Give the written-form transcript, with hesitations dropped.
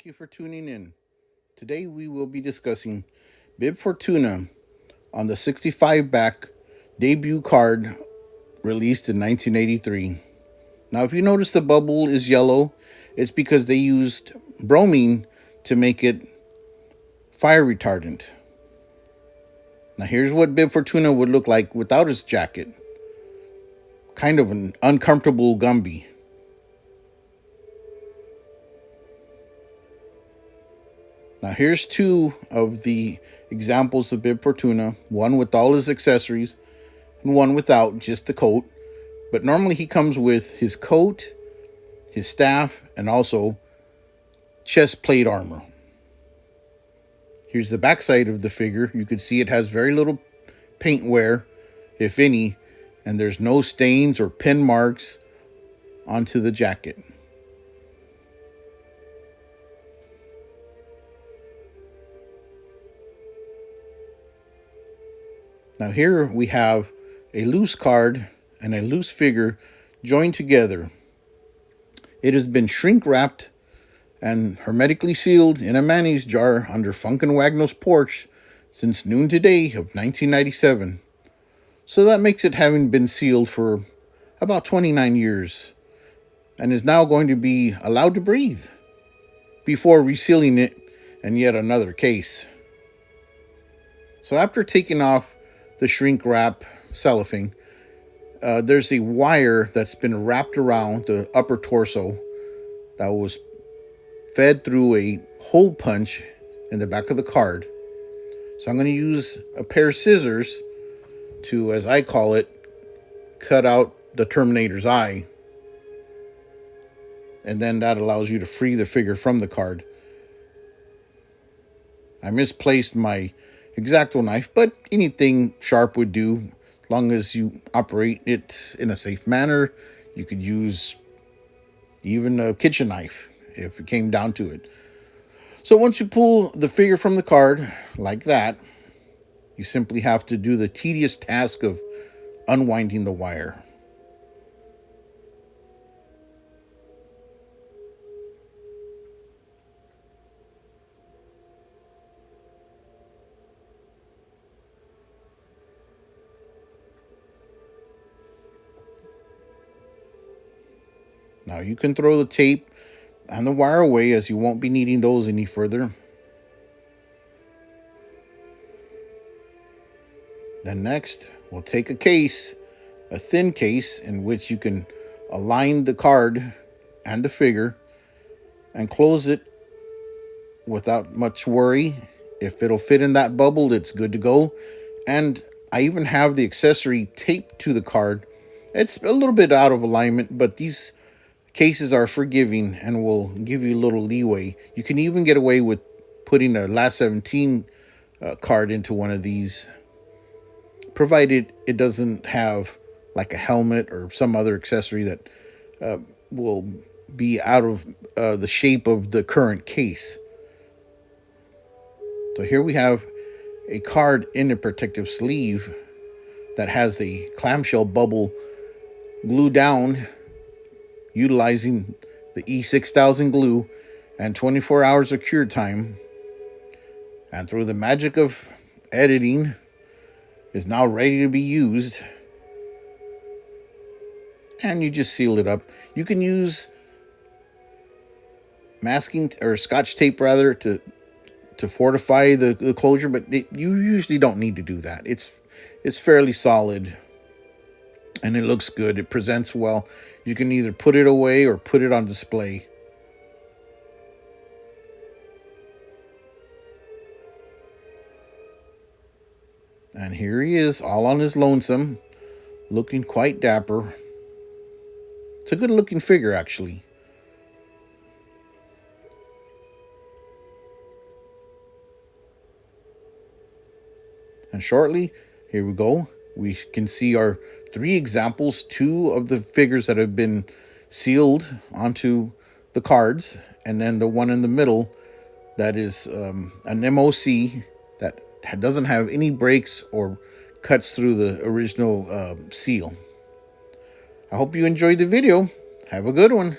Thank you for tuning in. Today we will be discussing Bib Fortuna on the 65 back debut card released in 1983. Now, if you notice the bubble is yellow, it's because they used bromine to make it fire retardant. Now, here's what Bib Fortuna would look like without his jacket. Kind of an uncomfortable Gumby. Now here's two of the examples of Bib Fortuna, one with all his accessories and one without, just the coat. But normally he comes with his coat, his staff, and also chest plate armor. Here's the backside of the figure. You can see it has very little paint wear, if any, and there's no stains or pin marks onto the jacket. Now here we have a loose card and a loose figure joined together. It has been shrink wrapped and hermetically sealed in a mayonnaise jar under Funk and Wagnall's porch since noon today of 1997. So that makes it having been sealed for about 29 years and is now going to be allowed to breathe before resealing it in yet another case. So after taking off the shrink wrap cellophane, there's a wire that's been wrapped around the upper torso that was fed through a hole punch in the back of the card. So I'm going to use a pair of scissors to, as I call it, cut out the Terminator's eye. And then that allows you to free the figure from the card. I misplaced my X-Acto knife, but anything sharp would do as long as you operate it in a safe manner. You could use even a kitchen knife if it came down to it. So once you pull the figure from the card like that, you simply have to do the tedious task of unwinding the wire. Now you can throw the tape and the wire away as you won't be needing those any further. Then next, we'll take a case, a thin case in which you can align the card and the figure and close it without much worry. If it'll fit in that bubble, it's good to go. And I even have the accessory taped to the card. It's a little bit out of alignment, but these cases are forgiving and will give you a little leeway. You can even get away with putting a last 17 card into one of these, provided it doesn't have like a helmet or some other accessory that will be out of the shape of the current case. So here we have a card in a protective sleeve that has a clamshell bubble glued down utilizing the E6000 glue and 24 hours of cure time. And through the magic of editing, is now ready to be used. And you just seal it up. You can use masking or scotch tape rather to fortify the closure, but you usually don't need to do that. It's fairly solid and it looks good. It presents well. You can either put it away or put it on display. And here he is, all on his lonesome, looking quite dapper. It's a good looking figure, actually. And shortly, here we go. We can see our 3 examples, 2 of the figures that have been sealed onto the cards, and then the one in the middle that is an MOC that doesn't have any breaks or cuts through the original seal. I hope you enjoyed the video. Have a good one.